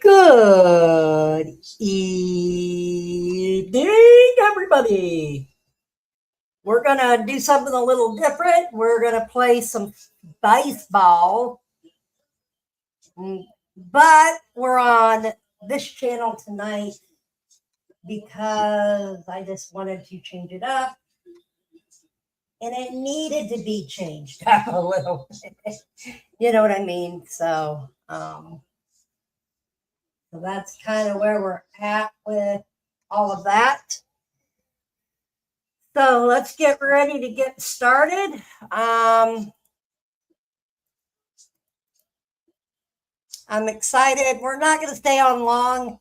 Good evening, everybody. We're going to do something a little different. We're going to play some baseball, but we're on this channel tonight because I just wanted to change it up, and it needed to be changed up a little bit. You know what I mean? So that's kind of where we're at with all of that. So let's get ready to get started. I'm excited. We're not going to stay on long.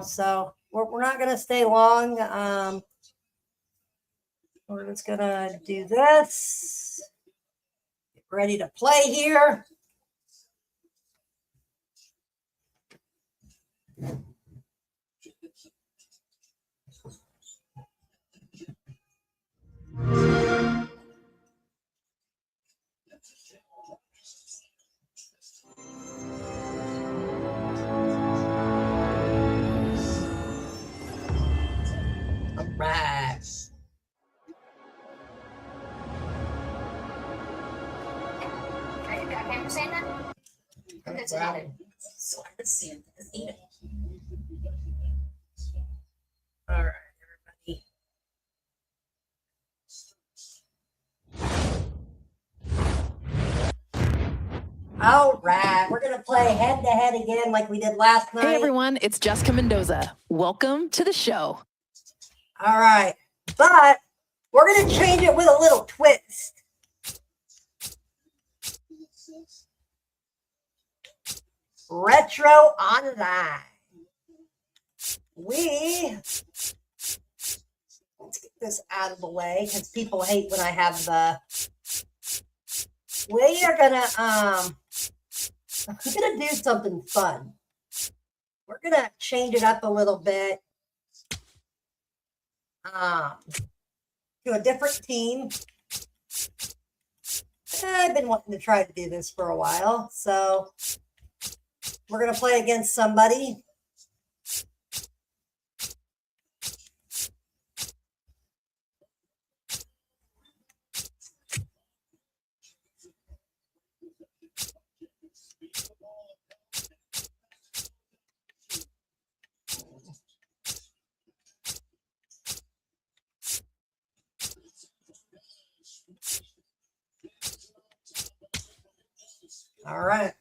So we're not going to stay long. We're just going to do this. Get ready to play here. All right. All right, everybody. All right, we're going to play head-to-head again like we did last night. Hey, everyone, it's Jessica Mendoza. Welcome to the show. All right, but we're going to change it with a little twist. Retro Online. Let's get this out of the way because people hate when I have we are gonna do something fun. We're gonna change it up a little bit to a different team. I've been wanting to try to do this for a while, so we're gonna play against somebody. All right.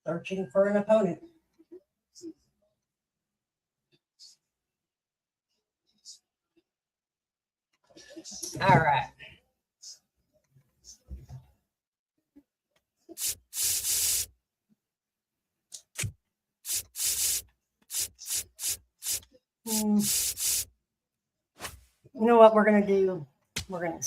Searching for an opponent. All right. You know what we're going to do? We're going to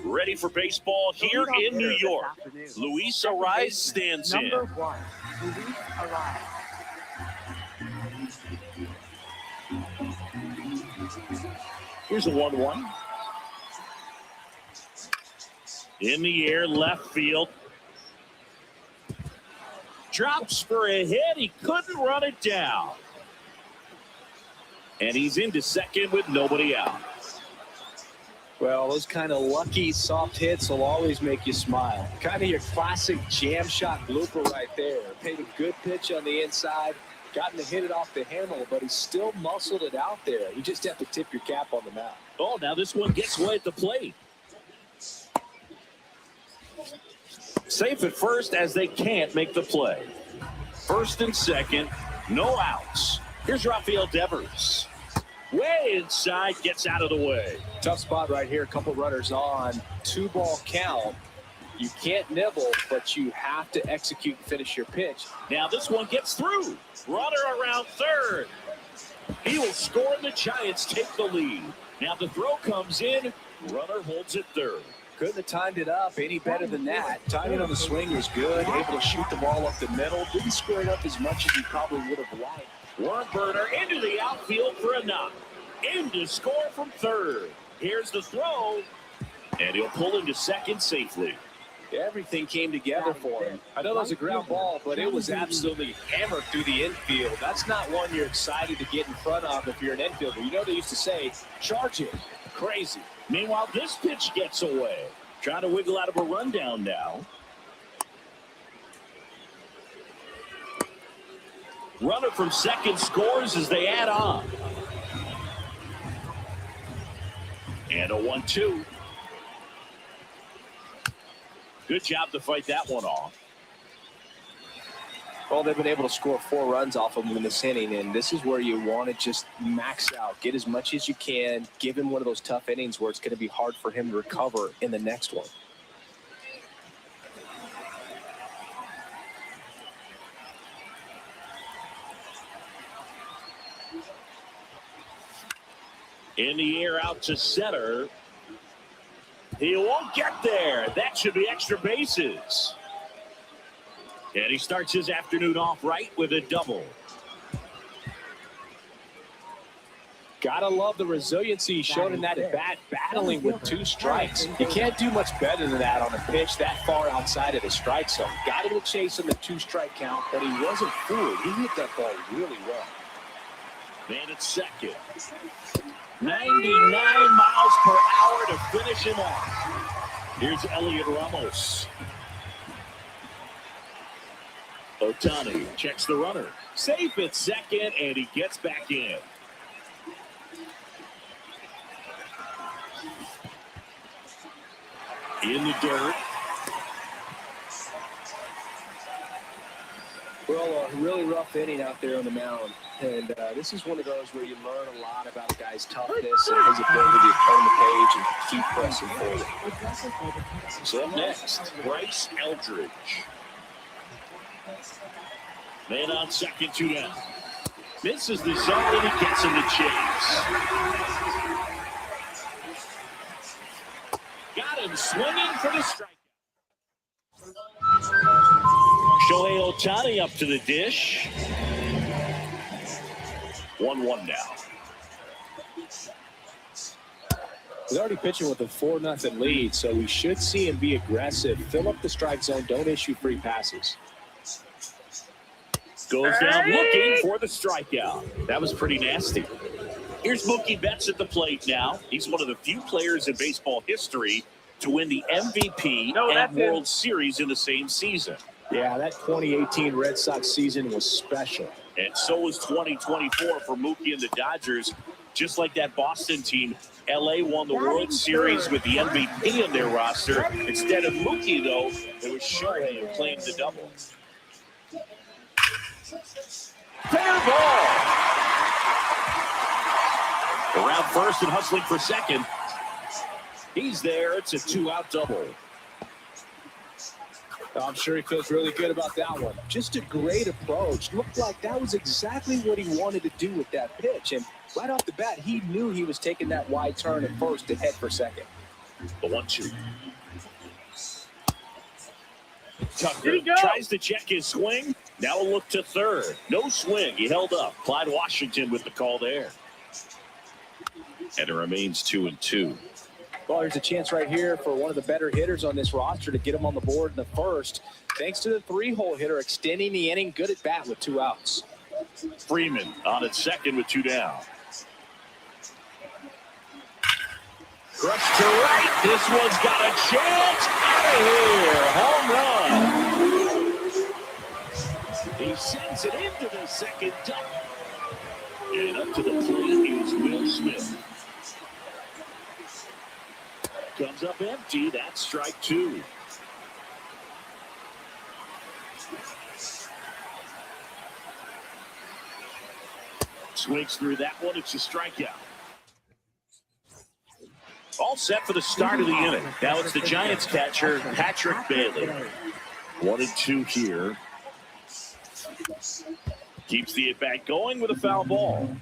Ready for baseball here in New York. Luis Arraez stands in. Number 1, Luis Arraez. Here's a 1-1. In the air, left field. drops for a hit. He couldn't run it down. And he's into second with nobody out. Well, those kind of lucky soft hits will always make you smile. Kind of your classic jam shot blooper right there. Paid a good pitch on the inside, gotten to hit it off the handle, but he still muscled it out there. You just have to tip your cap on the mound. Oh, now this one gets away at the plate. Safe at first as they can't make the play. First and second, no outs. Here's Rafael Devers. Way inside, gets out of the way. Tough spot right here. A couple runners on. 2-ball count. You can't nibble, but you have to execute and finish your pitch. Now this one gets through. Runner around third. He will score and the Giants take the lead. Now the throw comes in. Runner holds it third. Couldn't have timed it up any better than that. Timing on the swing was good. Able to shoot the ball up the middle. Didn't square it up as much as he probably would have liked. Worm burner into the outfield for a knock. In to score from third. Here's the throw. And he'll pull into second safely. Everything came together for him. I know that was a ground ball, but it was absolutely hammered through the infield. That's not one you're excited to get in front of if you're an infielder. You know they used to say, charge it. Crazy. Meanwhile, this pitch gets away. Trying to wiggle out of a rundown now. Runner from second scores as they add on. And a 1-2. Good job to fight that one off. Well, they've been able to score 4 runs off of him in this inning, and this is where you want to just max out. Get as much as you can. Give him one of those tough innings where it's going to be hard for him to recover in the next one. In the air out to center. He won't get there. That should be extra bases. And he starts his afternoon off right with a double. Gotta love the resiliency shown in that at bat, battling with 2 strikes. You can't do much better than that on a pitch that far outside of the strike zone. Got him to chase on the 2-strike count, but he wasn't fooled. He hit that ball really well. Man at second. 99 miles per hour to finish him off. Here's Elliot Ramos. Ohtani checks the runner. Safe at second, and he gets back in. In the dirt. Well, a really rough inning out there on the mound. And this is one of those where you learn a lot about a guy's toughness and his ability to turn the page and keep pressing forward. So up next, Bryce Eldridge. Man on second, 2 down. Misses the zone, and he gets in the chase. Got him swinging for the strike. Shohei Ohtani up to the dish. 1-1 now. He's already pitching with a 4-0 lead, so we should see him be aggressive. Fill up the strike zone. Don't issue free passes. Goes down looking for the strikeout. That was pretty nasty. Here's Mookie Betts at the plate now. He's one of the few players in baseball history to win the MVP and World Series in the same season. Yeah, that 2018 Red Sox season was special. And so was 2024 for Mookie and the Dodgers. Just like that Boston team, LA won the World Series with the MVP in their roster. Instead of Mookie, though, it was Shohei who claimed the double. Fair ball. Around first and hustling for second. He's there. It's a 2-out double. I'm sure he feels really good about that one. Just a great approach. Looked like that was exactly what he wanted to do with that pitch. And right off the bat, he knew he was taking that wide turn at first to head for second. The 1-2. Tucker tries to check his swing. Now a look to third. No swing. He held up. Clyde Washington with the call there. And it remains 2-2. Well, there's a chance right here for one of the better hitters on this roster to get him on the board in the first. Thanks to the 3-hole hitter extending the inning. Good at bat with 2 outs. Freeman on at second with 2 down. Crushed to right. This one's got a chance. Out of here. Home run. He sends it into the second duck. And up to the plate is Will Smith. Comes up empty. That's strike 2. Swings through that one. It's a strikeout. All set for the start of the inning. Now it's the Giants catcher, Patrick Bailey. 1-2 here. Keeps the at-bat going with a foul ball.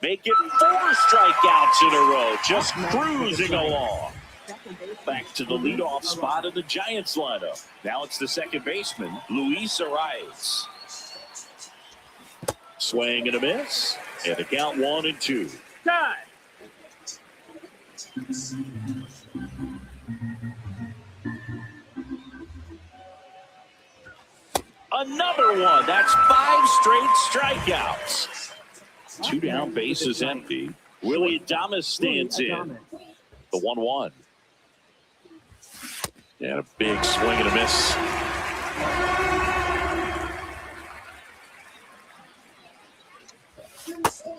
Make it 4 strikeouts in a row. Just cruising along. Back to the leadoff spot of the Giants lineup. Now it's the second baseman, Luis Arias. Swing and a miss. And the count 1-2. Time. Another one. That's 5 straight strikeouts. 2 down, base is empty. Willie Adames stands in. The 1-1. And a big swing and a miss.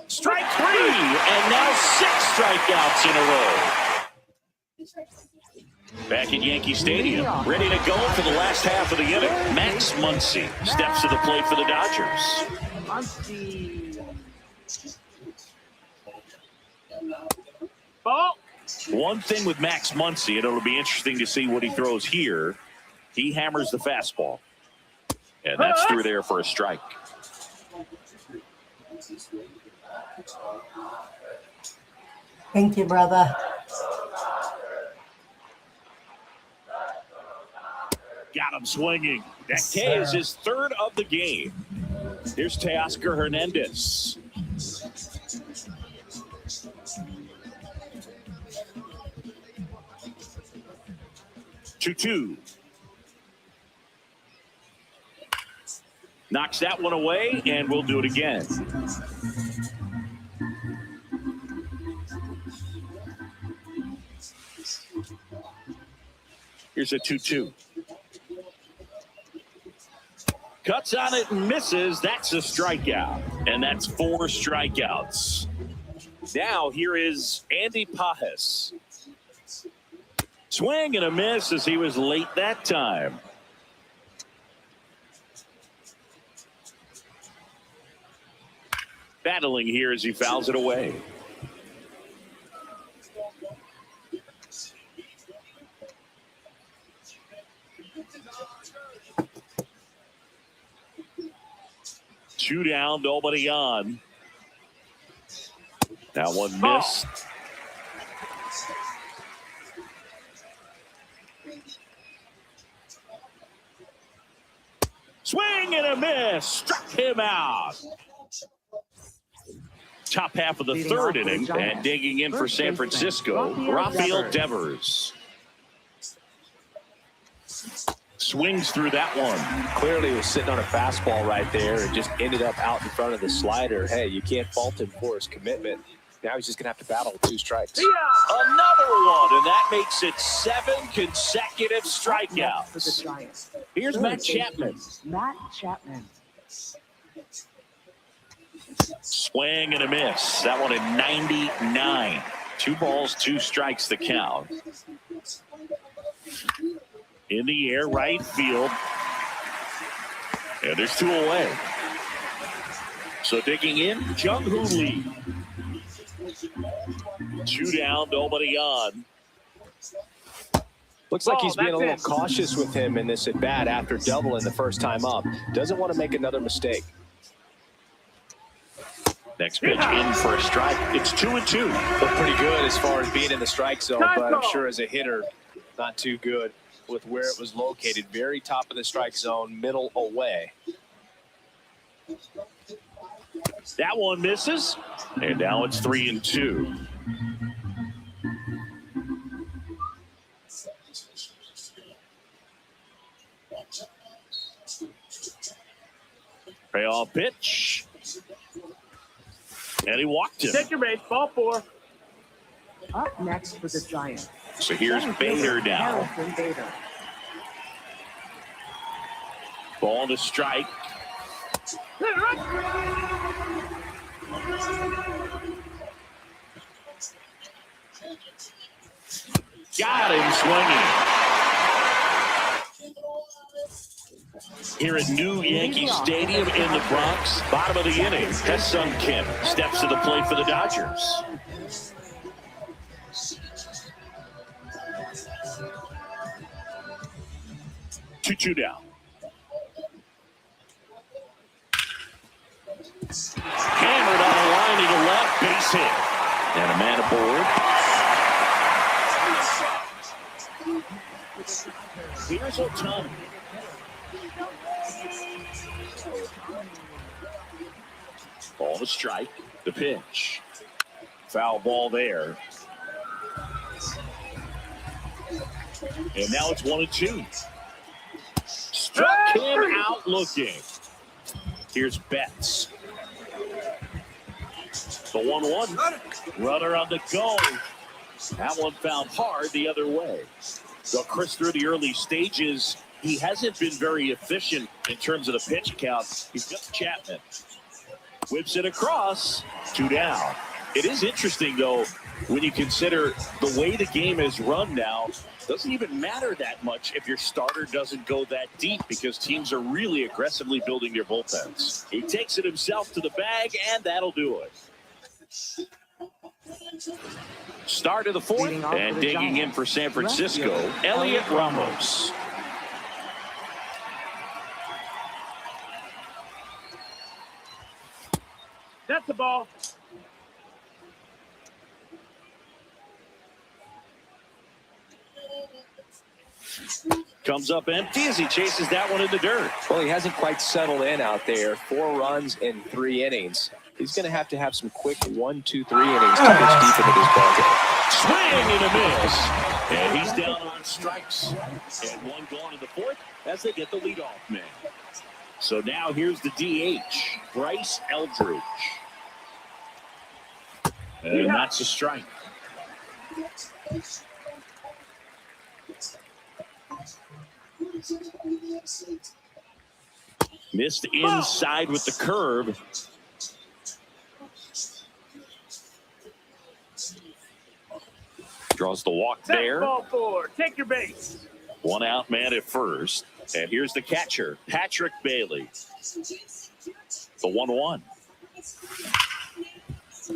Strike 3, and now 6 strikeouts in a row. Back at Yankee Stadium, ready to go for the last half of the inning. Max Muncy steps to the plate for the Dodgers. Ball. One thing with Max Muncy, and it'll be interesting to see what he throws here. He hammers the fastball. And that's through there for a strike. Thank you, brother. Got him swinging. That K is his 3rd of the game. Here's Teoscar Hernandez. Two. Knocks that one away, and we'll do it again. Here's a 2-2. Cuts on it and misses. That's a strikeout. And that's 4 strikeouts. Now here is Andy Pajes. Swing and a miss as he was late that time. Battling here as he fouls it away. Two down, nobody on. That one missed. Swing and a miss. Struck him out. Top half of the 3rd inning, and digging in for San Francisco, Rafael Devers. Swings through that one. Clearly was sitting on a fastball right there and just ended up out in front of the slider. Hey, you can't fault him for his commitment. Now he's just going to have to battle with 2 strikes. Another one, and that makes it 7 consecutive strikeouts. Here's Matt Chapman. Swing and a miss. That one at 99. 2 balls, 2 strikes the count. In the air, right field. And there's 2 away. So digging in, Jung-Hoo Lee. 2 down, nobody on. Looks like he's being a little cautious with him in this at-bat after doubling the first time up. Doesn't want to make another mistake. Next pitch in for a strike. It's 2-2. Looked pretty good as far as being in the strike zone, but I'm sure as a hitter, not too good with where it was located. Very top of the strike zone, middle away. That one misses, and now it's 3-2. Payoff pitch. And he walked him. Take your base. Ball 4. Up next for the Giants. So here's Bader now. Harrison Bader. Ball to strike. Got him swinging. Here at New Yankee Stadium in the Bronx, bottom of the inning, Ha-Seong Kim steps to the plate for the Dodgers. Two down. Hammered on a line to the left, base hit. And a man aboard. Here's Otani. Ball to strike. The pitch. Foul ball there. And now it's 1-2. Struck him out looking. Here's Betts. The 1-1. Runner on the go. That one found hard the other way. So Chris, through the early stages, he hasn't been very efficient in terms of the pitch count. He's got Chapman. Whips it across. 2 down. It is interesting, though, when you consider the way the game is run now. Doesn't even matter that much if your starter doesn't go that deep because teams are really aggressively building their bullpens. He takes it himself to the bag, and that'll do it. Start of the 4th, and digging in for San Francisco, Elliot Ramos. That's the ball. Comes up empty as he chases that one in the dirt. Well, he hasn't quite settled in out there. 4 runs in 3 innings. He's going to have some quick 1, 2, 3 innings to pitch deep into this ball game. Swing and a miss. And he's down on strikes. And 1 gone in the 4th as they get the leadoff man. So now here's the DH, Bryce Eldridge. And that's a strike. Missed inside with the curve. Draws the walk there. Ball 4. Take your base. 1 out man at first. And here's the catcher, Patrick Bailey. The 1-1.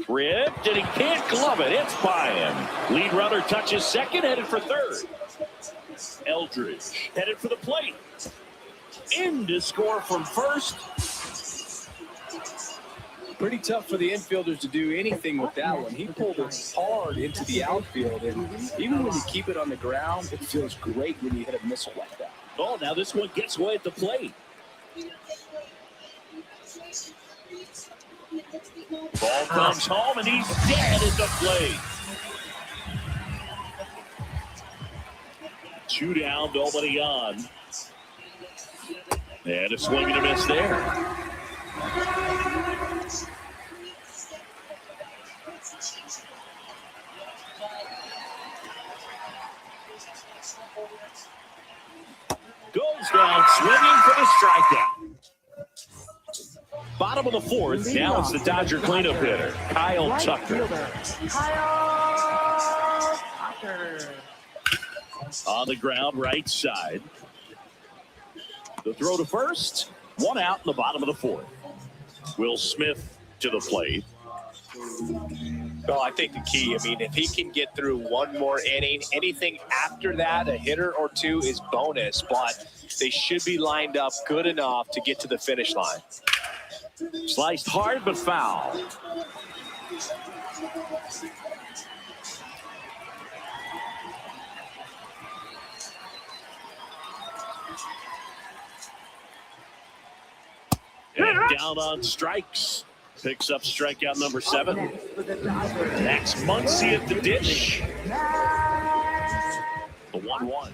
Ripped, and he can't glove it. It's by him. Lead runner touches second, headed for third. Eldridge headed for the plate. In to score from first. Pretty tough for the infielders to do anything with that one. He pulled it hard into the outfield, and even when you keep it on the ground, it feels great when you hit a missile like that. Oh, now this one gets away at the plate. Ball comes home, and he's dead at the plate. 2 down, nobody on. And a swing and a miss there. Goes down swinging for the strikeout. Bottom of the 4th. Now it's the Dodger cleanup hitter, Kyle Tucker. Kyle Tucker. On the ground, right side. The throw to first. 1 out in the bottom of the 4th. Will Smith to the plate. Well, I think the key, if he can get through 1 more inning, anything after that, a hitter or 2 is bonus, but they should be lined up good enough to get to the finish line. Sliced hard, but foul. And down on strikes. picks up strikeout number 7. Next for the Dodgers. Max Muncy at the dish. The 1-1.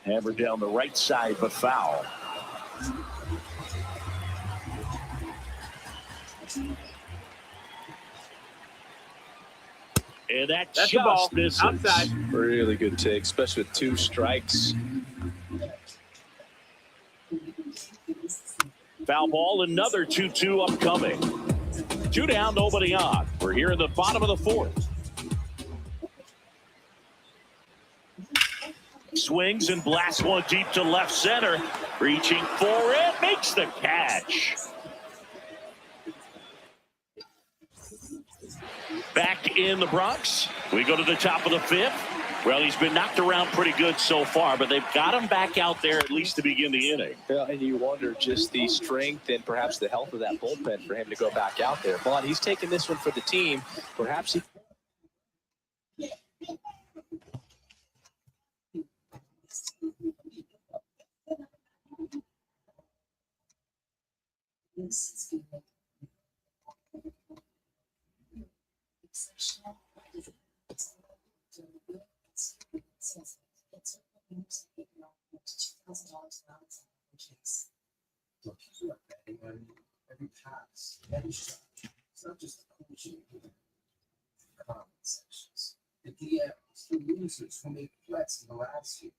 Hammered down the right side, but foul. And That's the ball. just misses. Outside. Really good take, especially with 2 strikes. Foul ball, another 2-2 upcoming. 2 down, nobody on. We're here in the bottom of the 4th. Swings and blasts one deep to left center. Reaching for it, makes the catch. Back in the Bronx, we go to the top of the 5th. Well, he's been knocked around pretty good so far, but they've got him back out there at least to begin the inning. Yeah, and you wonder just the strength and perhaps the health of that bullpen for him to go back out there. But he's taking this one for the team. Perhaps he... Look, he's not betting on every pass, every shot. It's not just the coaching, the comment sections. The DMs, the losers who make threats in the last year.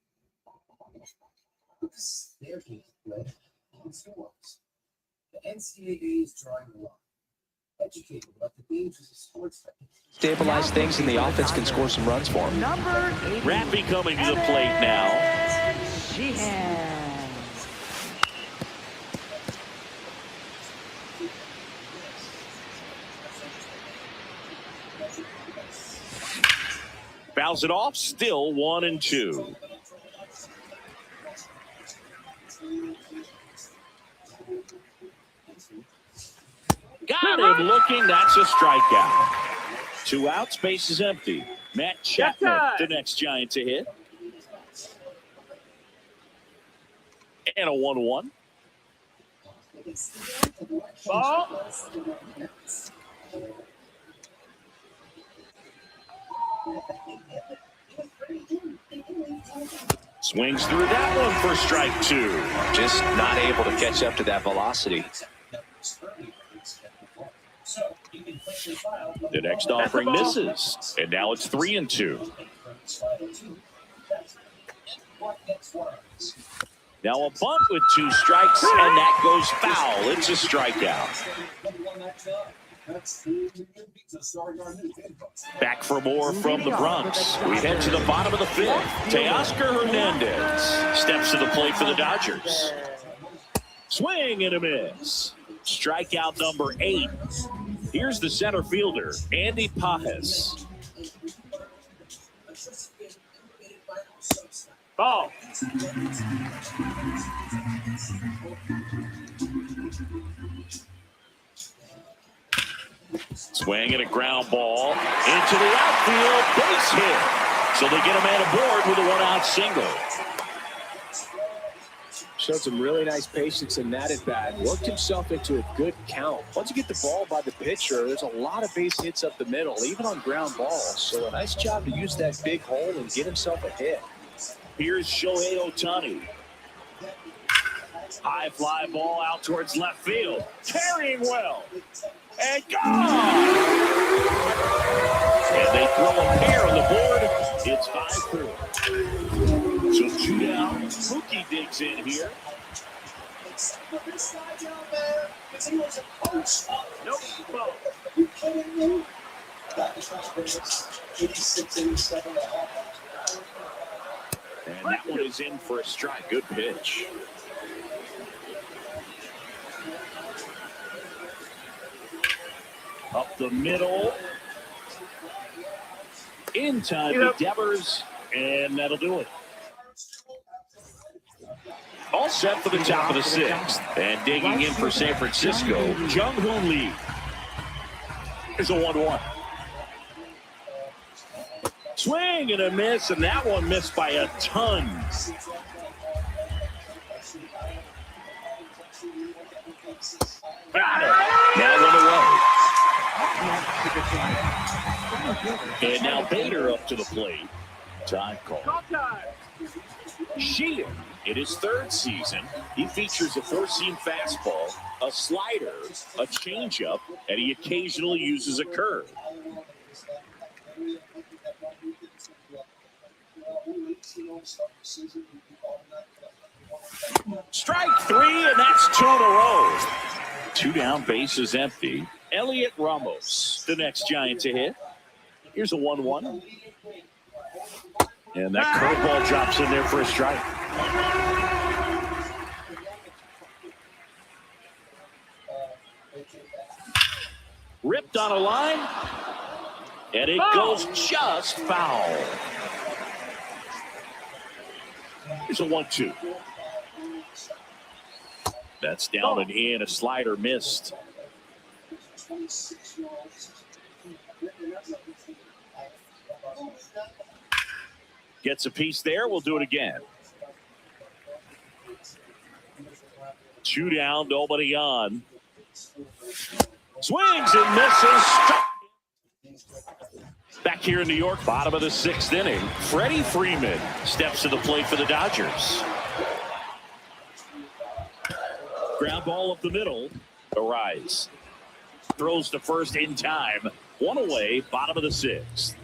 This is their game to play. It's yours. The NCAA is drawing the line. Educate them about the dangers of sports betting. Stabilize things, and the offense can score some runs for him. Number 8. Rappy coming to the plate now. Sheehan. Fouls it off, still 1-2. Got him looking, that's a strikeout. 2 outs, base is empty. Matt Chapman, the next Giant to hit. And a 1-1. Ball. Swings through that one for strike 2. Just not able to catch up to that velocity. The next offering misses. And now it's 3-2. Now a bunt with 2 strikes, and that goes foul. It's a strikeout. Back for more from the Bronx. We head to the bottom of the 5th. Teoscar Hernandez steps to the plate for the Dodgers. Swing and a miss. Strikeout number 8. Here's the center fielder, Andy Pajes. Ball. Swing and a ground ball into the outfield, base hit. So they get a man aboard with a 1-out single. Showed some really nice patience in that at bat. Worked himself into a good count. Once you get the ball by the pitcher, there's a lot of base hits up the middle, even on ground balls. So a nice job to use that big hole and get himself a hit. Here's Shohei Ohtani. High fly ball out towards left field. Carrying well. And gone! And they throw a pair on the board. It's 5-4. So 2 down. Mookie digs in here. Nope. Ball. And that one is in for a strike. Good pitch. Up the middle. In time to Devers. And that'll do it. All set for the top of the 6th. And digging in for San Francisco, Jung-Hoo Lee. Here's a 1-1. Swing and a miss, and that one missed by a ton. Got it. Now one away. And now Bader up to the plate. Time call. Sheehan, in his third season, he features a four-seam fastball, a slider, a changeup, and he occasionally uses a curve. Strike three, and that's two in a row. Two down, bases empty. Elliot Ramos, the next Giant to hit. Here's a 1-1. And that curveball drops in there for a strike. Ripped on a line, and it goes just foul. Here's a 1-2. That's down and in. A slider missed. Gets a piece there. We'll do it again. Two down, nobody on. Swings and misses. Back here in New York, bottom of the sixth inning. Freddie Freeman steps to the plate for the Dodgers. Ground ball up the middle. Arise. Throws to first in time. One away, bottom of the sixth.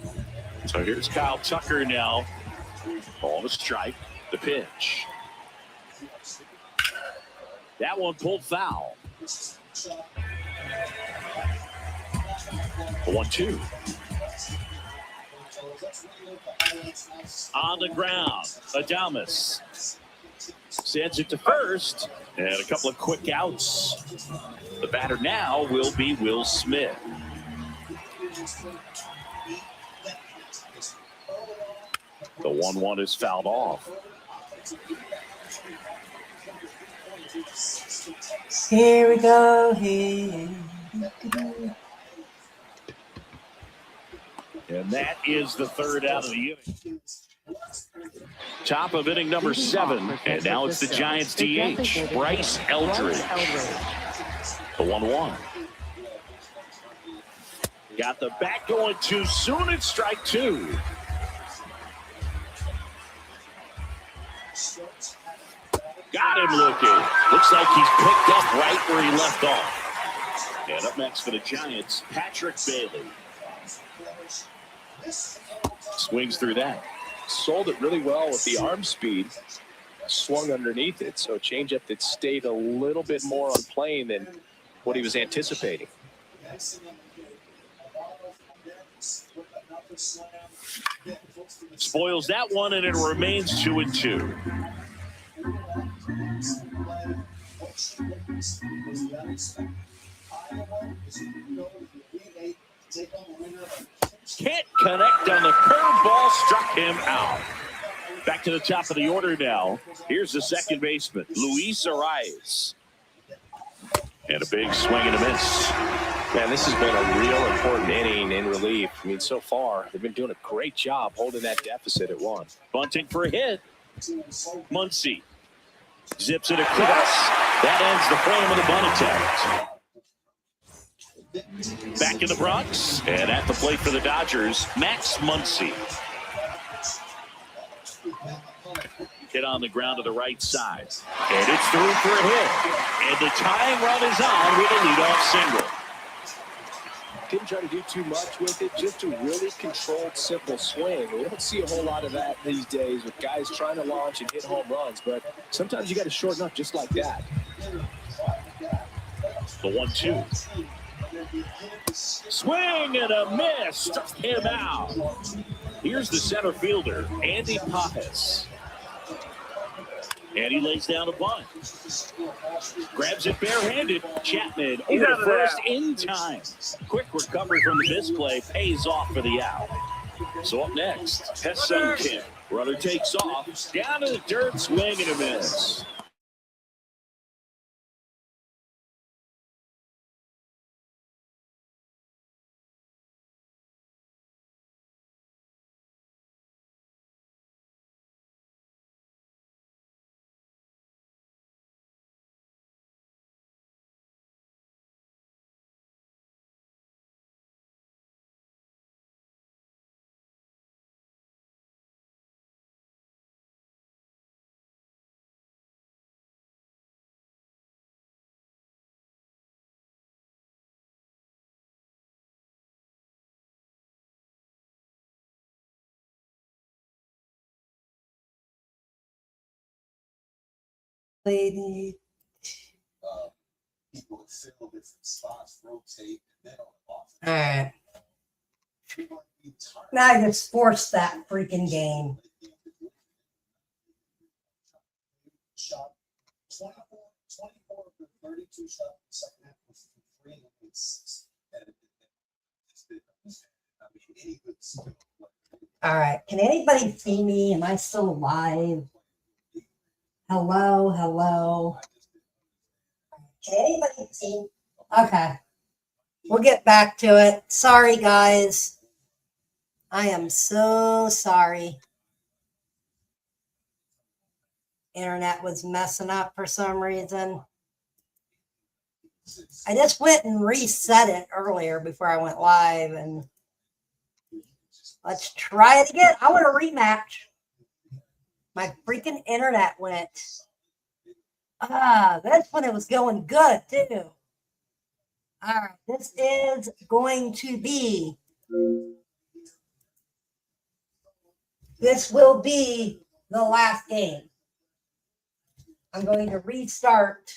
So here's Kyle Tucker now. Ball to strike. The pitch. That one pulled foul. 1-2. On the ground, Adames sends it to first, and a couple of quick outs. The batter now will be Will Smith. The 1-1 is fouled off. Here we go. Here. And that is the third out of the inning. Top of inning number 7. And now it's the Giants DH, Bryce Eldridge. The 1-1. Got the bat going too soon. It's strike 2. Got him looking. Looks like he's picked up right where he left off. And up next for the Giants, Patrick Bailey. Swings through that. Sold it really well with the arm speed. Swung underneath it, so a changeup that stayed a little bit more on plane than what he was anticipating. Spoils that one, and it remains 2-2. Can't connect on the curveball, struck him out. Back to the top of the order now. Here's the second baseman, Luis Arias. And a big swing and a miss. Man, this has been a real important inning in relief. I mean, so far, they've been doing a great job holding that deficit at 1. Bunting for a hit. Muncy zips it across. That ends the frame of the bunt attempt. Back in the Bronx, and at the plate for the Dodgers, Max Muncy. Hit on the ground to the right side. And it's through for a hit. And the tying run is on with a leadoff single. Didn't try to do too much with it, just a really controlled, simple swing. We don't see a whole lot of that these days with guys trying to launch and hit home runs, but sometimes you got to shorten up just like that. The 1-2. Swing and a miss. Struck him out. Here's the center fielder, Andy Pajas. And he lays down a bunt. Grabs it barehanded. Chapman over to first in time. Quick recovery from the misplay pays off for the out. So up next, Ha-Seong Kim. Runner takes off. Down to the dirt, swing and a miss. Lady. People fill different spots, rotate, and then on the offense. All right. People like the entire Now I just forced that freaking game. shot 24 of the 32 shots in the second half was from 3 and 6. And it's been, I mean, any good skill player. All right. Can anybody see me? Am I still alive? Hello, hello. Can anybody see? Okay. We'll get back to it. Sorry, guys. I am so sorry. Internet was messing up for some reason. I just went and reset it earlier before I went live, and let's try it again. I want a rematch. My freaking internet went. That's when it was going good, too. All right, this is going to be. This will be the last game. I'm going to restart.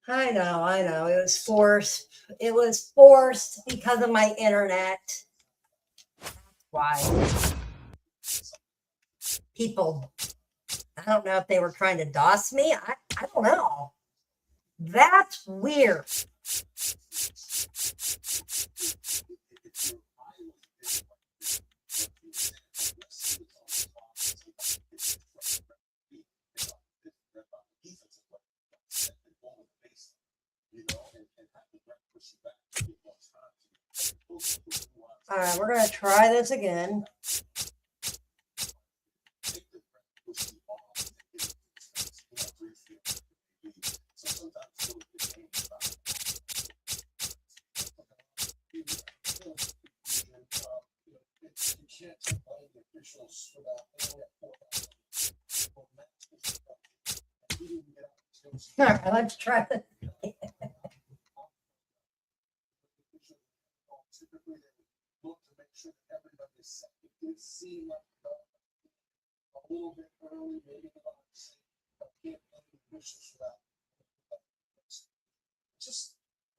I know. It was forced. It was forced because of my internet. Why? People, I don't know if they were trying to DOS me. I don't know. That's weird. All right, we're going to try this again. All right, let's try this. A little bit early, maybe just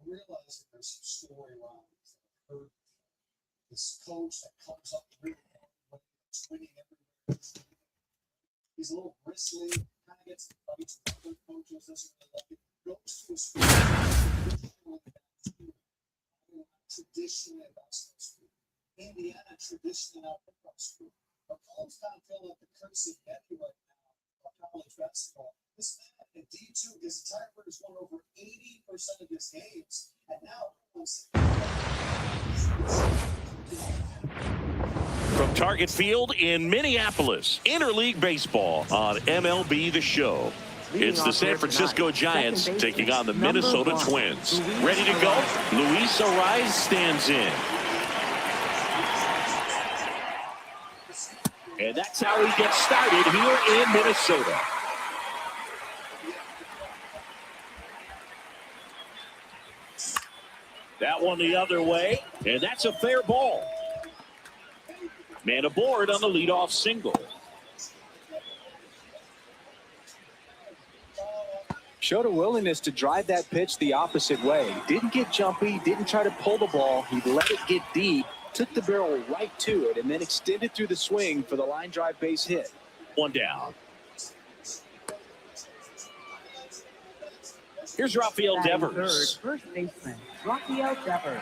realize that there's some storylines that I've heard. This coach that comes up really when he's winning everywhere. He's a little bristly, kind of gets fights with other coaches, doesn't really like it. Goes to a school, traditionally a basketball school. Indiana, traditionally not a football school. But Colin's kind of feeling like the curse of Yeti right now of college basketball. This man in D2, his entire career has won over 80% of his games. And now, From Target Field in Minneapolis, interleague baseball on MLB The Show. It's the San Francisco Giants taking on the Minnesota Twins. Ready to go? Luis Ariz stands in. And that's how he gets started here in Minnesota. That one the other way, and that's a fair ball. Man aboard on the leadoff single. Showed a willingness to drive that pitch the opposite way. Didn't get jumpy, didn't try to pull the ball. He let it get deep, took the barrel right to it, and then extended through the swing for the line drive base hit. One down. Here's Rafael Devers. First baseman, Rafael Devers.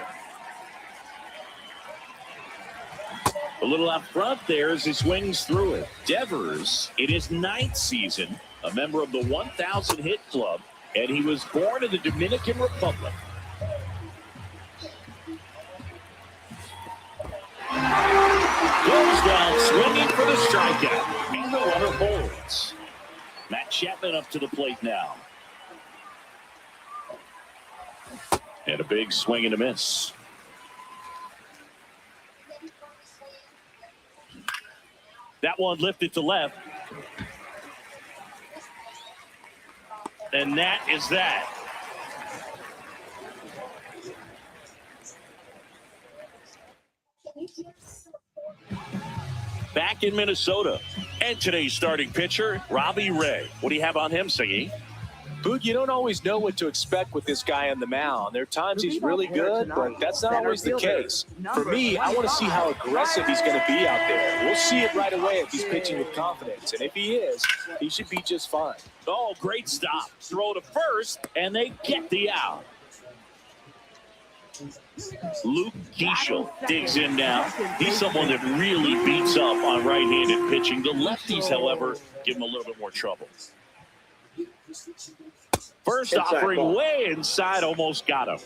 A little out front there as he swings through it. Devers, in his 9th season, a member of the 1,000 hit club, and he was born in the Dominican Republic. Goes down swinging for the strikeout, and the runner holds. Matt Chapman up to the plate now. And a big swing and a miss. That one lifted to left. And that is that. Back in Minnesota. And today's starting pitcher, Robbie Ray. What do you have on him, Siggy? Boog, you don't always know what to expect with this guy on the mound. There are times he's really good, but that's not always the case. For me, I want to see how aggressive he's going to be out there. We'll see it right away if he's pitching with confidence. And if he is, he should be just fine. Oh, great stop. Throw to first, and they get the out. Luke Keishel digs in now. He's someone that really beats up on right-handed pitching. The lefties, however, give him a little bit more trouble. First offering way inside, almost got him.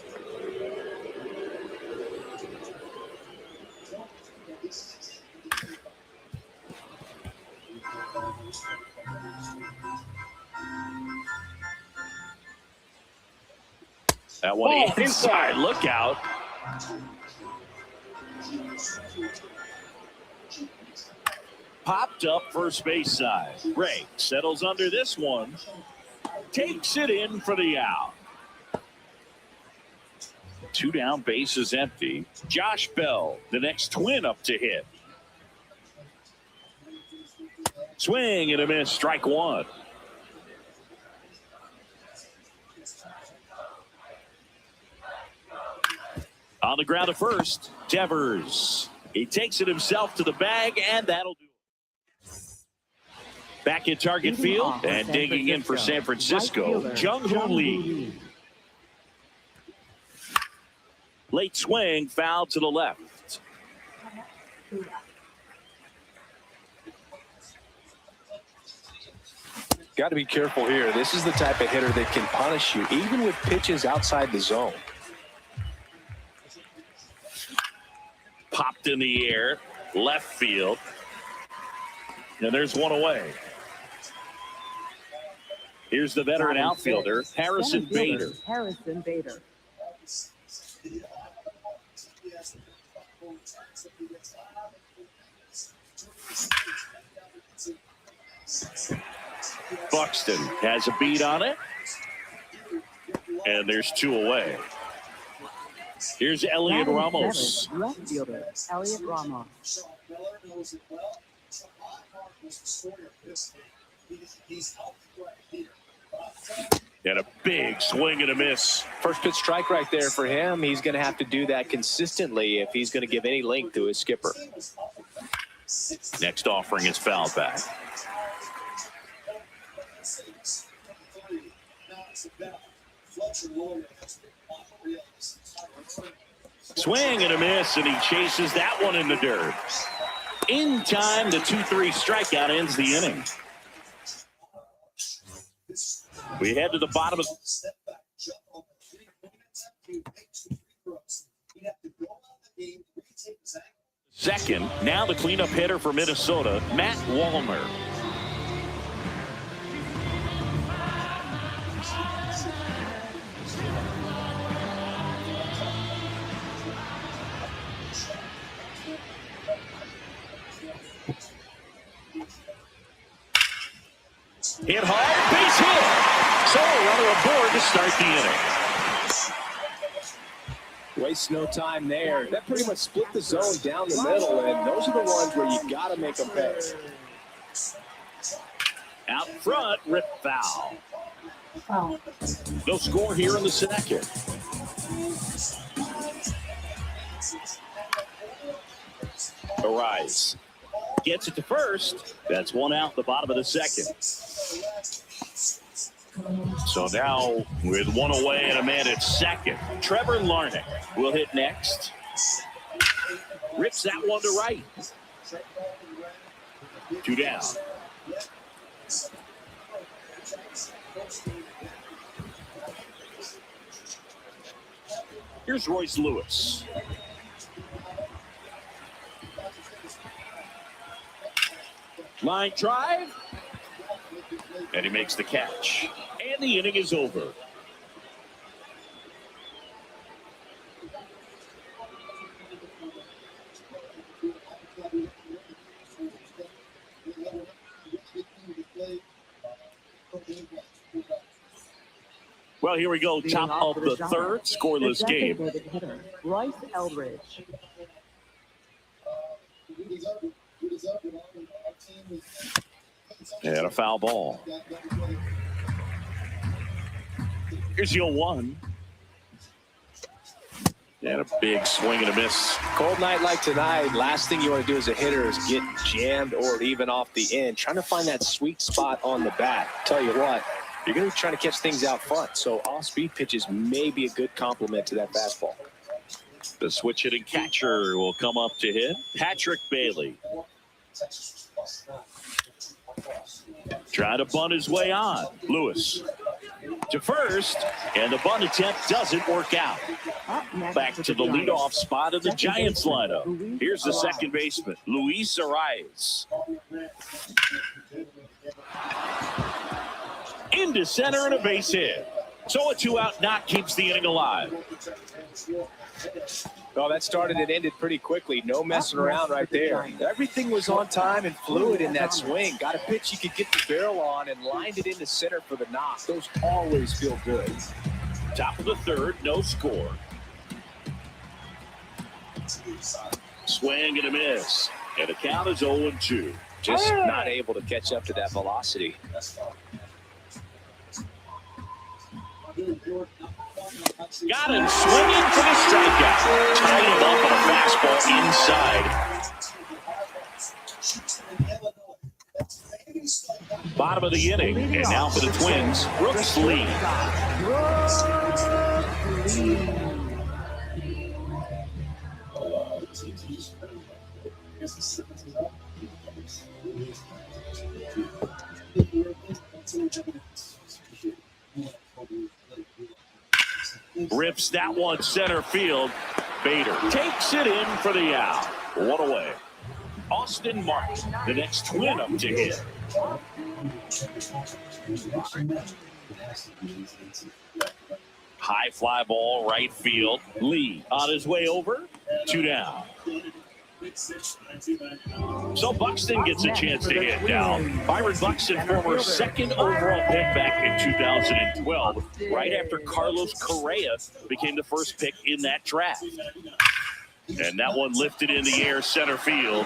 That one inside, look out. Popped up first base side. Ray settles under this one. Takes it in for the out. 2 down, base is empty. Josh Bell, the next twin up to hit. Swing and a miss, strike one. On the ground at first, Devers. He takes it himself to the bag, and that'll do it. Back in target field and digging in for San Francisco, Jung-Hoo Lee. Late swing, foul to the left. Got to be careful here. This is the type of hitter that can punish you, even with pitches outside the zone. Popped in the air, left field. And there's one away. Here's the veteran outfielder, Harrison Bader. Harrison Bader. Buxton has a beat on it. And there's 2 away. Here's Elliot Ramos. Left fielder, Elliot Ramos. And a big swing and a miss. First pitch strike right there for him. He's going to have to do that consistently if he's going to give any length to his skipper. Next offering is fouled back. Swing and a miss, and he chases that one in the dirt. In time, the 2-3 strikeout ends the inning. We head to the bottom of second. Now the cleanup hitter for Minnesota, Matt Wallner. Hit hard, base hit. So a runner aboard to start the inning. Waste no time there. That pretty much split the zone down the middle, and those are the ones where you got to make them pay. Out front, rip foul. No score here in the second. Arise. Gets it to first. That's one out the bottom of the second. So now with one away and a man at second, Trevor Larnach will hit next. Rips that one to right. 2 down. Here's Royce Lewis. Line drive. And he makes the catch. And the inning is over. Well, here we go. Top of the third, scoreless game. Royce Eldridge. And a foul ball. Here's the 0-1. And a big swing and a miss. Cold night like tonight, last thing you want to do as a hitter is get jammed or even off the end. Trying to find that sweet spot on the bat. Tell you what, you're going to be trying to catch things out front. So off-speed pitches may be a good complement to that fastball. The switch hitting catcher will come up to hit. Patrick Bailey. Trying to bunt his way on. Lewis to first, and the bunt attempt doesn't work out. Back to the leadoff spot of the Giants lineup. Here's the second baseman, Luis Arias. Into center and a base hit. So a 2-out knock keeps the inning alive. Well, that started and ended pretty quickly. No messing around right there. Everything was on time and fluid in that swing. Got a pitch you could get the barrel on and lined it into center for the knock. Those always feel good. Top of the third, no score. Swing and a miss. And the count is 0-2. Just not able to catch up to that velocity. Got him swinging for the strikeout. Tied him up on a fastball inside. Bottom of the inning, and now for the Twins, Brooks Lee. Rips that one center field. Bader takes it in for the out. One away. Austin Martin, the next Twin up to hit. High fly ball, right field. Lee on his way over. 2 down. So Buxton gets a chance to hit now. Byron Buxton, former second overall pick back in 2012, right after Carlos Correa became the first pick in that draft. And that one lifted in the air center field.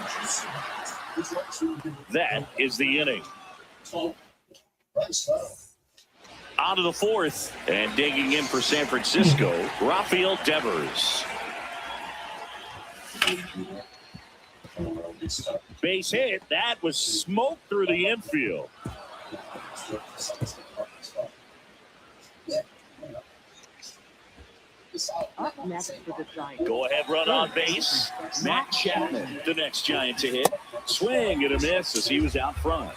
That is the inning. On to the fourth, and digging in for San Francisco, Rafael Devers. Base hit. That was smoke through the infield. Up next for the Giants. Go ahead, run on base. Matt Chapman, the next Giant to hit. Swing and a miss as he was out front.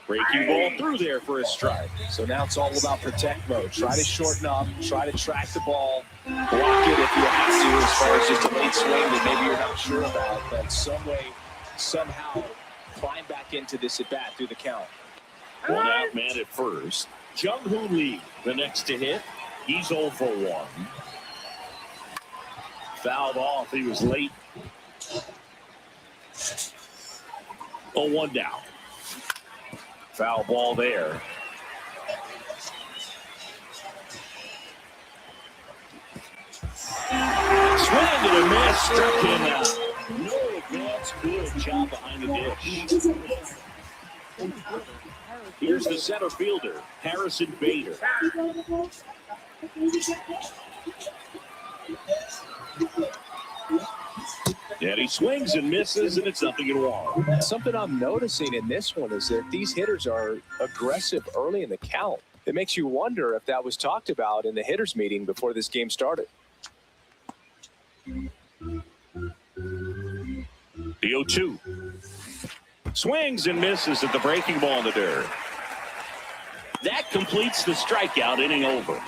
Breaking ball through there for a strike. So now it's all about protect mode. Try to shorten up, try to track the ball, block it if you have to, as far as just a late swing that maybe you're not sure about, but some way, somehow climb back into this at bat through the count. One out man at first. Jung-Hoo Lee, the next to hit. He's 0 for 1. Fouled off. He was late. 0-1 down. Foul ball there. Swing and a miss. Struck him out. No advance. Good job behind the dish. Here's the center fielder, Harrison Bader. And he swings and misses, and it's 0-1. Something I'm noticing in this one is that these hitters are aggressive early in the count. It makes you wonder if that was talked about in the hitters meeting before this game started. The 0-2. Swings and misses at the breaking ball in the dirt. That completes the strikeout, inning over.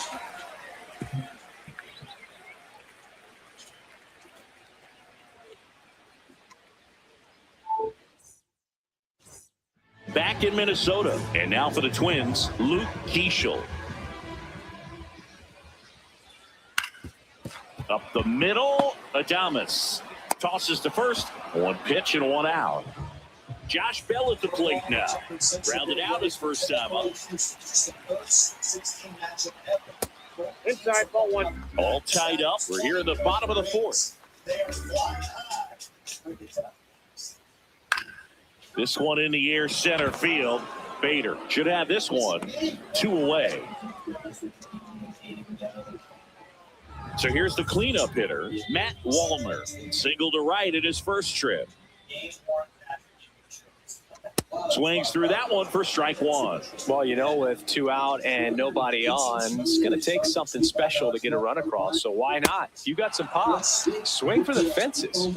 Back in Minnesota, and now for the Twins, Luke Keeschel. Up the middle, Adames tosses to first. 1 pitch and 1 out. Josh Bell at the plate now. Grounded out his first time up. Inside, ball 1. All tied up. We're here in the bottom of the fourth. This one in the air, center field. Bader should have this one 2 away. So here's the cleanup hitter, Matt Wallner. Single to right in his first trip. Swings through that one for strike 1. Well, you know, with 2 out and nobody on, it's going to take something special to get a run across. So why not? You got some pop. Swing for the fences.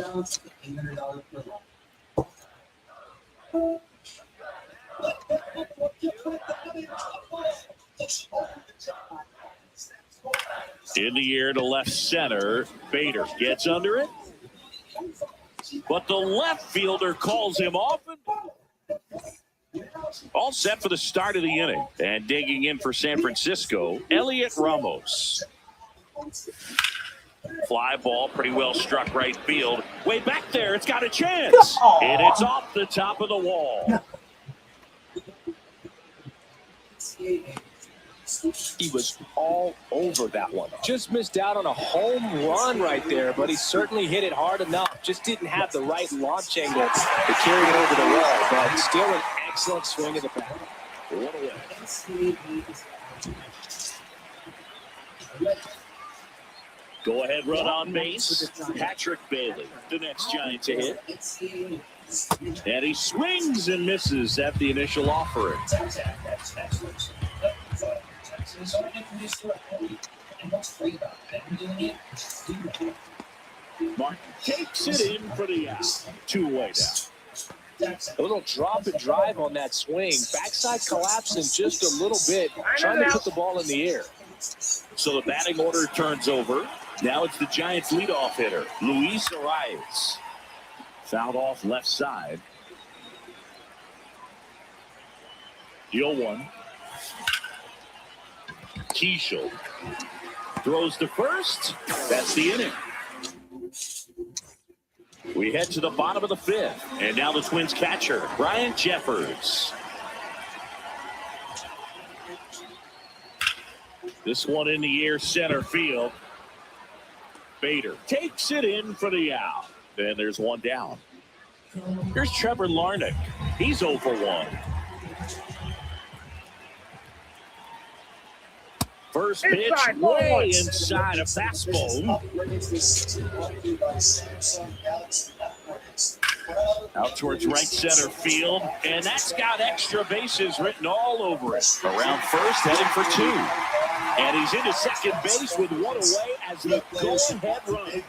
In the air to left center. Bader gets under it. But the left fielder calls him off. All set for the start of the inning. And digging in for San Francisco, Elliot Ramos. Fly ball, pretty well struck right field. Way back there, it's got a chance. And it's off the top of the wall. He was all over that one. Just missed out on a home run right there, but he certainly hit it hard enough. Just didn't have the right launch angle to carry it over the wall, but still an excellent swing of the bat. What a way. Go ahead, run on base. Patrick Bailey, the next Giant to hit. And he swings and misses at the initial offering. Martin takes it in for the out. 2 away now. A little drop and drive on that swing. Backside collapsing just a little bit, trying to put the ball in the air. So the batting order turns over. Now it's the Giants' leadoff hitter, Luis Arias. Fouled off left side. Deal 1. Keishel throws to first. That's the inning. We head to the bottom of the 5th. And now the Twins catcher, Brian Jeffers. This one in the air, center field. Bader takes it in for the out. Then there's one down. Here's Trevor Larnach. He's 0 for 1. First pitch, way inside a fastball. Out towards right center field, and that's got extra bases written all over it. Around first, heading for 2. And he's into second base with 1 away as the go-ahead run.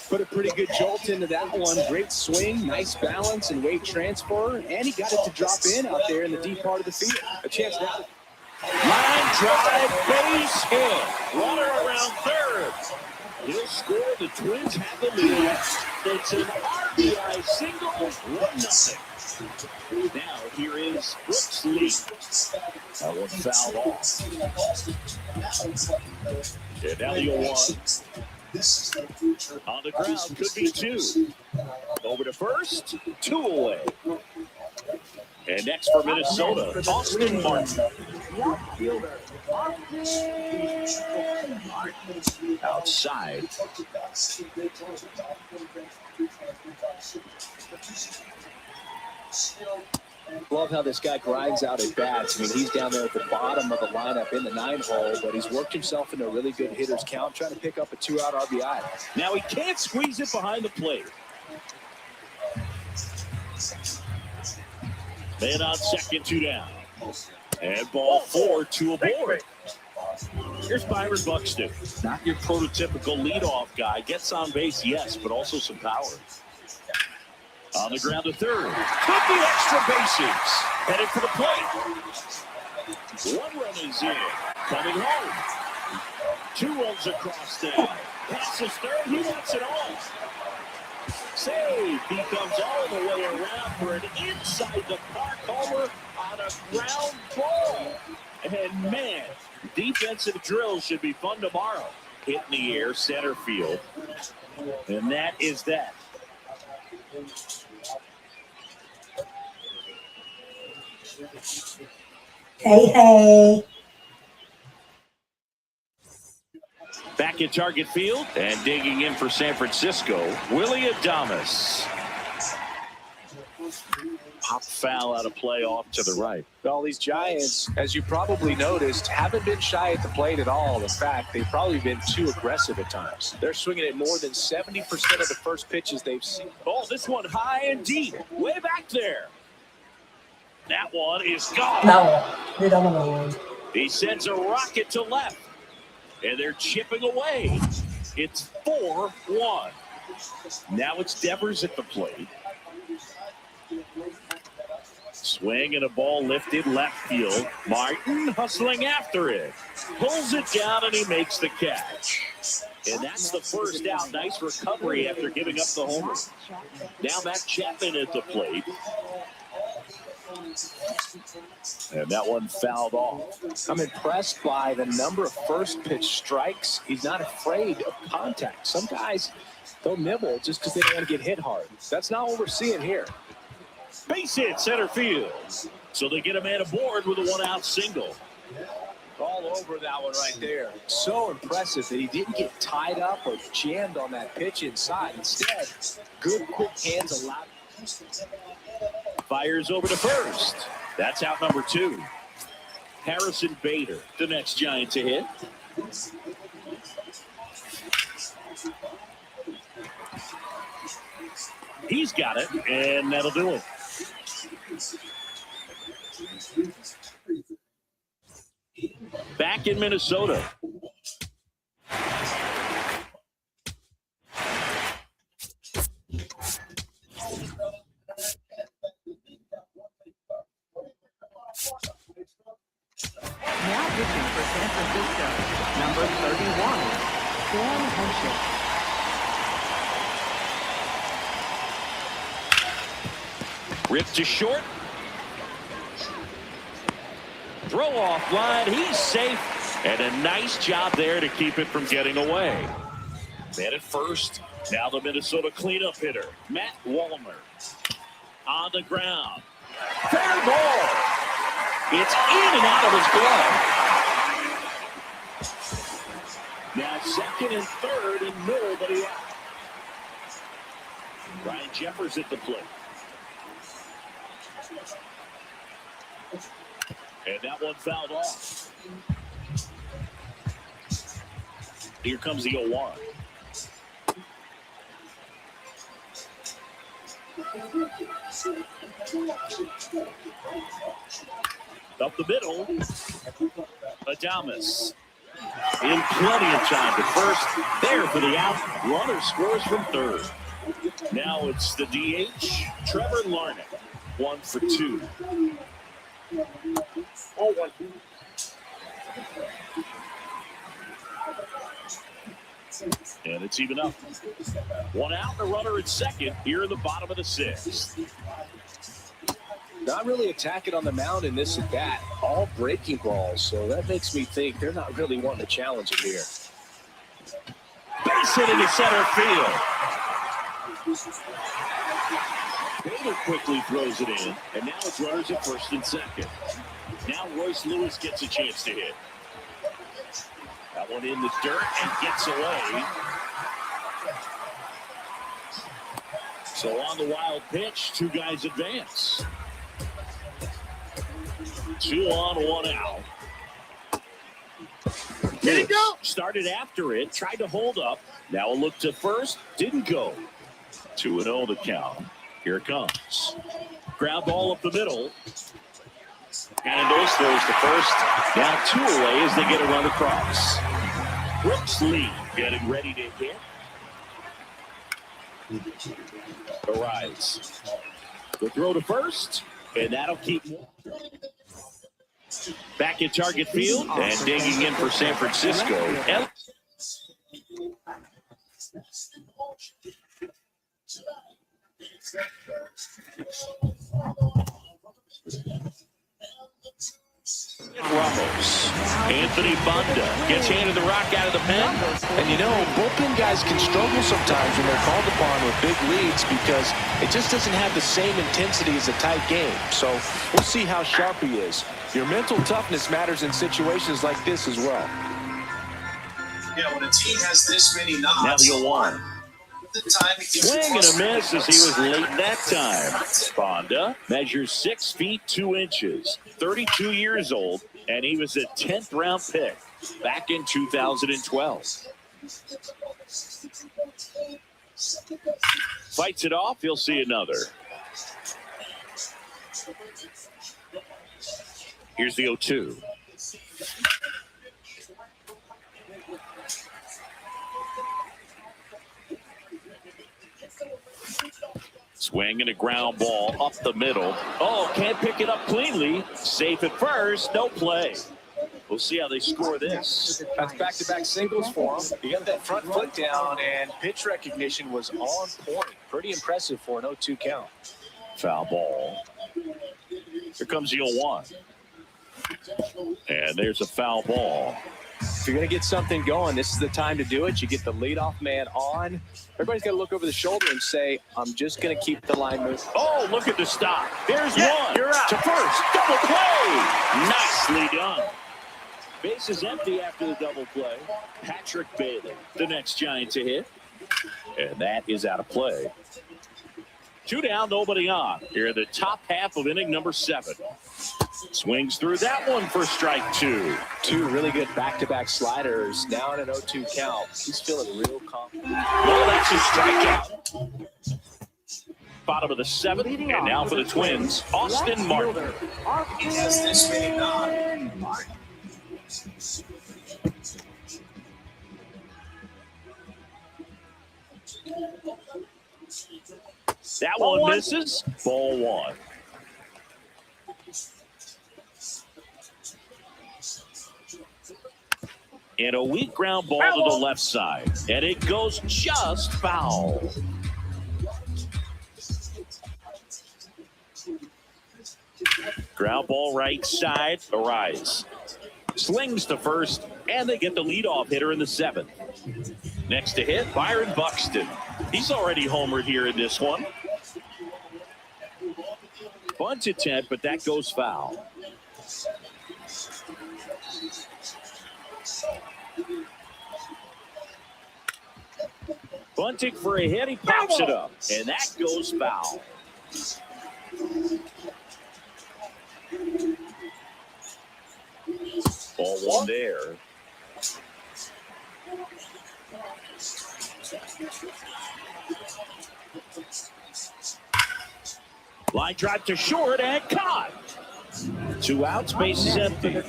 Put a pretty good jolt into that one. Great swing, nice balance and weight transfer, and he got it to drop in out there in the deep part of the field. A chance now. Line drive, base hit. Runner around third. He'll score. The Twins have the lead. It's an RBI single, 1-0. Now here is Brooks Lee. That one fouled off. And now the 0-1. On the ground, could be 2. Over to first, 2 away. And next for Minnesota, Austin Martin. Outside. Love how this guy grinds out at bats. I mean, he's down there at the bottom of the lineup in the 9-hole, but he's worked himself into a really good hitter's count, trying to pick up a 2-out RBI. Now he can't squeeze it behind the plate. Man on second, 2 down. And ball 4, 2 aboard. Here's Byron Buxton. Not your prototypical leadoff guy. Gets on base, yes, but also some power. On the ground to third. Took the extra bases. Headed for the plate. 1 run is in. Coming home. 2 runs across there. Passes third. He wants it all. Save. He comes all the way around for an inside the park homer on a ground ball. And man, defensive drills should be fun tomorrow. Hit in the air, center field. And that is that. Hey, hey. Back at target field and digging in for San Francisco, Willie Adames. Pop foul out of play off to the right. Well, these Giants, as you probably noticed, haven't been shy at the plate at all. In fact, they've probably been too aggressive at times. They're swinging at more than 70% of the first pitches they've seen. Oh, this one high and deep, way back there. That one is gone. No, they don't know. He sends a rocket to left, and they're chipping away. It's 4-1. Now it's Devers at the plate. Swing and a ball lifted left field. Martin hustling after it. Pulls it down and he makes the catch. And that's the first out. Nice recovery after giving up the homer. Now Matt Chapman at the plate. And that one fouled off. I'm impressed by the number of first pitch strikes. He's not afraid of contact. Some guys, they'll nibble just because they don't want to get hit hard. That's not what we're seeing here. Base hit center field. So they get a man aboard with a one-out single. All over that one right there. So impressive that he didn't get tied up or jammed on that pitch inside. Instead, good quick hands allowed. Fires over to first. That's out number 2. Harrison Bader, the next Giant to hit. He's got it, and that'll do it. Back in Minnesota. Now pitching for San Francisco, number 31, Sam Henship. Ripped to short. Throw off line. He's safe. And a nice job there to keep it from getting away. Man at first. Now the Minnesota cleanup hitter, Matt Wallner. On the ground. Fair ball. It's in and out of his glove. Now second and third and nobody out. Ryan Jeffers at the plate. And that one fouled off. Here comes the 0-1. Up the middle. Adames. In plenty of time to first. There for the out. Runner scores from third. Now it's the DH, Trevor Larnach. 1 for 2. Oh, 1. And it's even up. 1 out, the runner at second here in the bottom of the 6th. Not really attacking on the mound in this at bat. All breaking balls, so that makes me think they're not really wanting to challenge him here. Base hit into center field. Bader quickly throws it in, and now it's runners at first and second. Now Royce Lewis gets a chance to hit. That one in the dirt and gets away. So on the wild pitch, 2 guys advance. 2 on, 1 out. Did it go? Started after it, tried to hold up. Now a look to first, didn't go. 2-0 the count. Here it comes. Ground ball up the middle. Handles throws to first. Now 2 away as they get a run across. Brooks Lee getting ready to hit. Arrives. The throw to first, and that'll keep. Back at target field and digging in for San Francisco. Ramos. Anthony Bunda gets handed the rock out of the pen. And you know, bullpen guys can struggle sometimes when they're called upon with big leads because it just doesn't have the same intensity as a tight game. So we'll see how sharp he is. Your mental toughness matters in situations like this as well. Yeah, when a team has this many Now nods, the 0-1. the time it gives Swing you and a miss as he was late that time. Bonda measures 6 feet 2 inches, 32 years old, and he was a 10th round pick back in 2012. Fights it off, he'll see another. Here's the 0-2. Swing and a ground ball up the middle. Oh, can't pick it up cleanly. Safe at first, no play. We'll see how they score this. That's back-to-back singles for him. He got that front foot down, and pitch recognition was on point. Pretty impressive for an 0-2 count. Foul ball. Here comes the 0-1. And there's a foul ball. If you're going to get something going, this is the time to do it. You get the leadoff man on. Everybody's got to look over the shoulder and say, I'm just going to keep the line moving. Oh, look at the stop. There's one. You're out. To first. Double play. Nicely done. Base is empty after the double play. Patrick Bailey, the next Giant to hit. And that is out of play. 2 down, nobody on. Here in the top half of inning number 7. Swings through that one for strike 2. 2 really good back-to-back sliders. Now in an 0-2 count. He's feeling real confident. Well, that's a strikeout. Bottom of the 7th, and now for the Twins, Austin Martin. He has this many nods. That one misses. Ball 1. And a weak ground ball to the left side. And it goes just foul. Ground ball right side. Arise. Slings to first. And they get the leadoff hitter in the 7th. Next to hit, Byron Buxton. He's already homered here in this one. Bunt attempt, but that goes foul. Bunting for a hit, he pops it up, and that goes foul. Ball 1 there. Line drive to short and caught. 2 outs, base is empty. Luke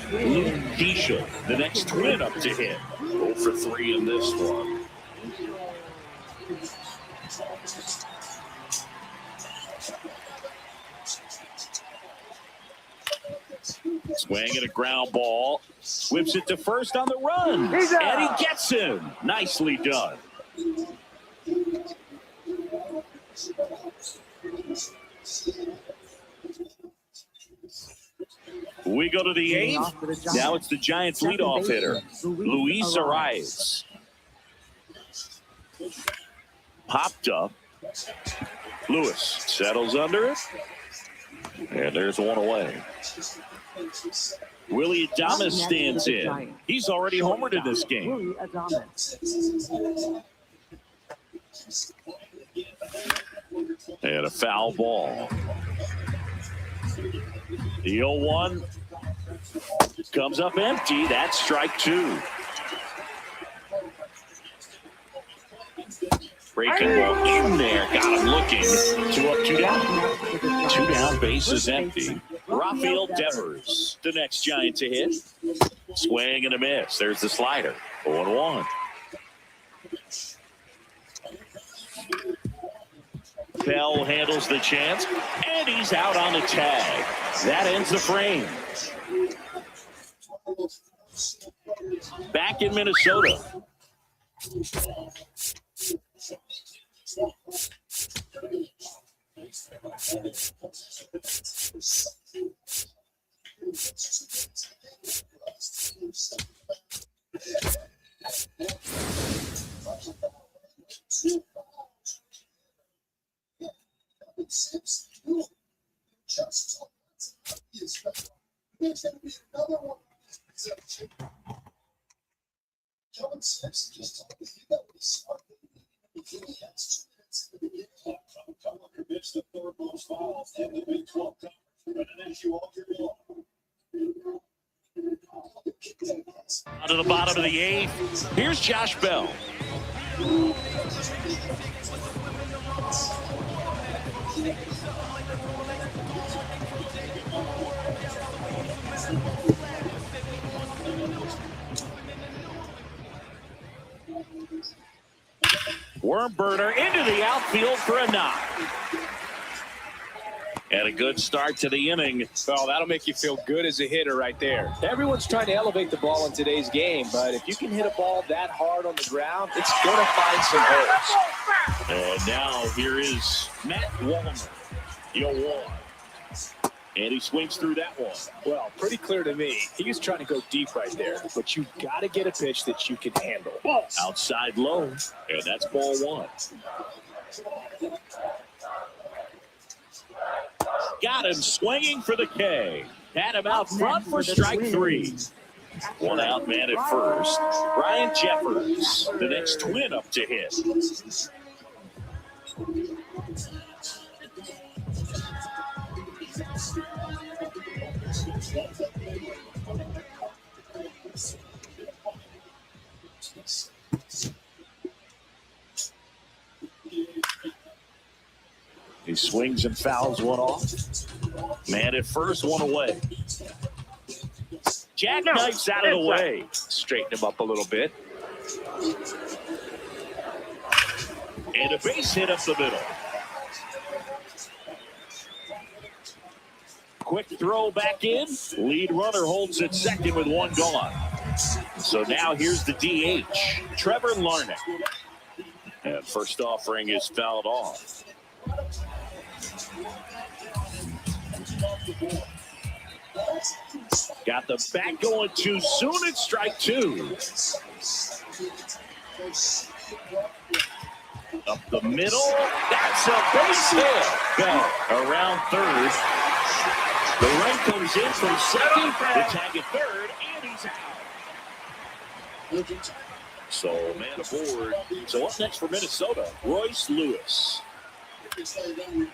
Keisha, the next Twin up to hit. 0 for 3 in this one. Swing and a ground ball. Whips it to first on the run. And he gets him. Nicely done. We go to the 8th. Now it's the Giants' leadoff hitter, Luis Arias. Popped up. Lewis settles under it. And there's one away. Willie Adames stands in. He's already homered in this game. And a foul ball. The 0-1 comes up empty. That's strike 2. Breaking ball in there. Got him looking. 2 up, 2 down. 2 down, base is empty. Rafael Devers, the next Giant to hit. Swing and a miss. There's the slider. 0-1. Bell handles the chance, and he's out on the tag. That ends the frame. Back in Minnesota. John Smith's just told me that was smart. He has 2 minutes in the beginning. Color commits the third most fouls in the Big 12 Conference. And an issue all year long. To the bottom of the 8th. Here's Josh Bell. Worm burner into the outfield for a knock. And a good start to the inning. Well, that'll make you feel good as a hitter right there. Everyone's trying to elevate the ball in today's game, but if you can hit a ball that hard on the ground, it's going to find some holes. And now here is Matt Wallner. One. And he swings through that one. Well, pretty clear to me. He was trying to go deep right there, but you got to get a pitch that you can handle. Outside low, and that's ball 1. Got him swinging for the K. Had him out front for strike 3. One out man at first. Ryan Jeffers, the next Twin up to hit. He swings and fouls one off. Man at first, one away. Jackknifes out of the way. Straighten him up a little bit. And a base hit up the middle. Quick throw back in. Lead runner holds at second with 1 gone. So now here's the DH, Trevor Larnach. And first offering is fouled off. Got the bat going too soon. It's strike 2. Up the middle. That's a base hit. Bell around third. The run comes in from second. The tag at third, and he's out. So man aboard. So up next for Minnesota, Royce Lewis.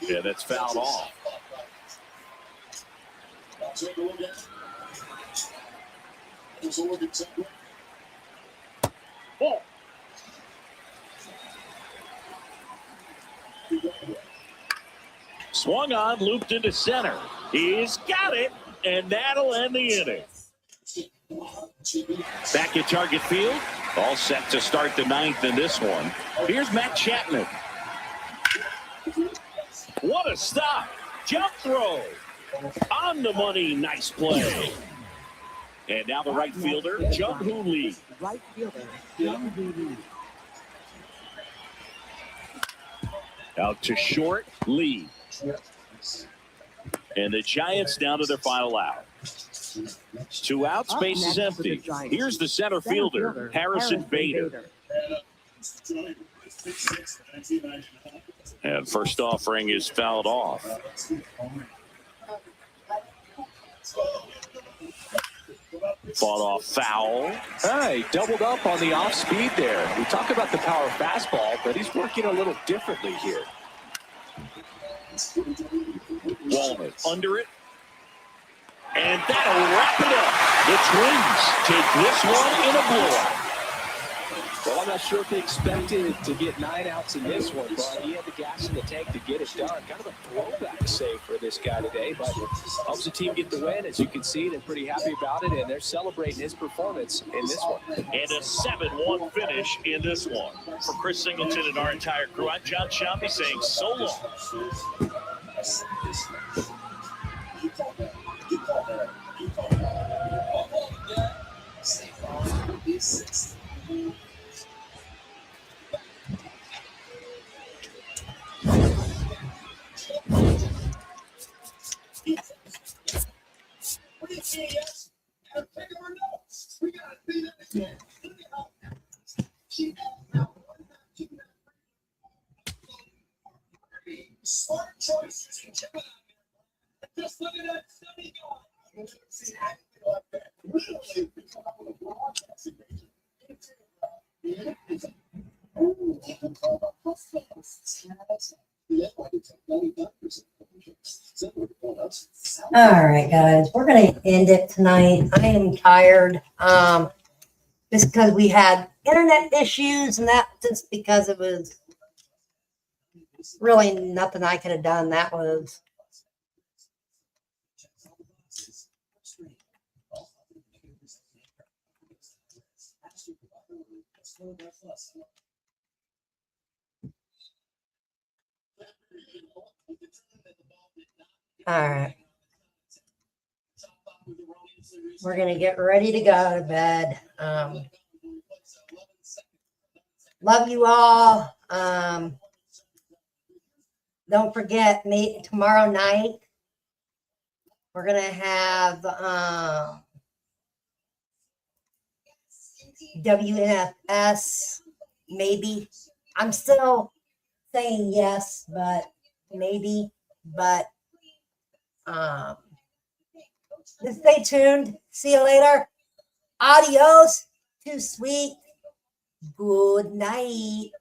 Yeah, that's fouled off. Take a look at it. There's a look at it. Ball. Swung on, looped into center. He's got it, and that'll end the inning. Back at Target Field, all set to start the 9th in this one. Here's Matt Chapman. What a stop. Jump throw. On the money, nice play. And now the right fielder, Jung-Hoo Lee. Right fielder, Jung-Hoo Lee. Out to short, Lee. And the Giants down to their final out. 2 outs, base is empty. Here's the center fielder, Harrison Bader. And first offering is fouled off. Fought off foul. Hey, doubled up on the off speed there. We talk about the power fastball, but he's working a little differently here. Walnut under it. And that'll wrap it up. The Twins take this one in a blowout. Well, I'm not sure if he expected to get 9 outs in this one, but he had the gas in the tank to get it done. Kind of a throwback save for this guy today, but helps the team get the win. As you can see, they're pretty happy about it, and they're celebrating his performance in this one. And a 7-1 finish in this one. For Chris Singleton and our entire crew, I'm John Shambi saying so long. Smart choices. Just look at that study going. See anything like that. Really, All right, guys, we're gonna end it tonight. I am tired. Just because we had internet issues, and that just because it was really nothing I could have done. That was all right. We're gonna get ready to go to bed. Love you all. Don't forget, me tomorrow night. We're gonna have WNFS. Maybe. I'm still saying yes, but maybe. But just stay tuned. See you later. Adios. Too sweet. Good night.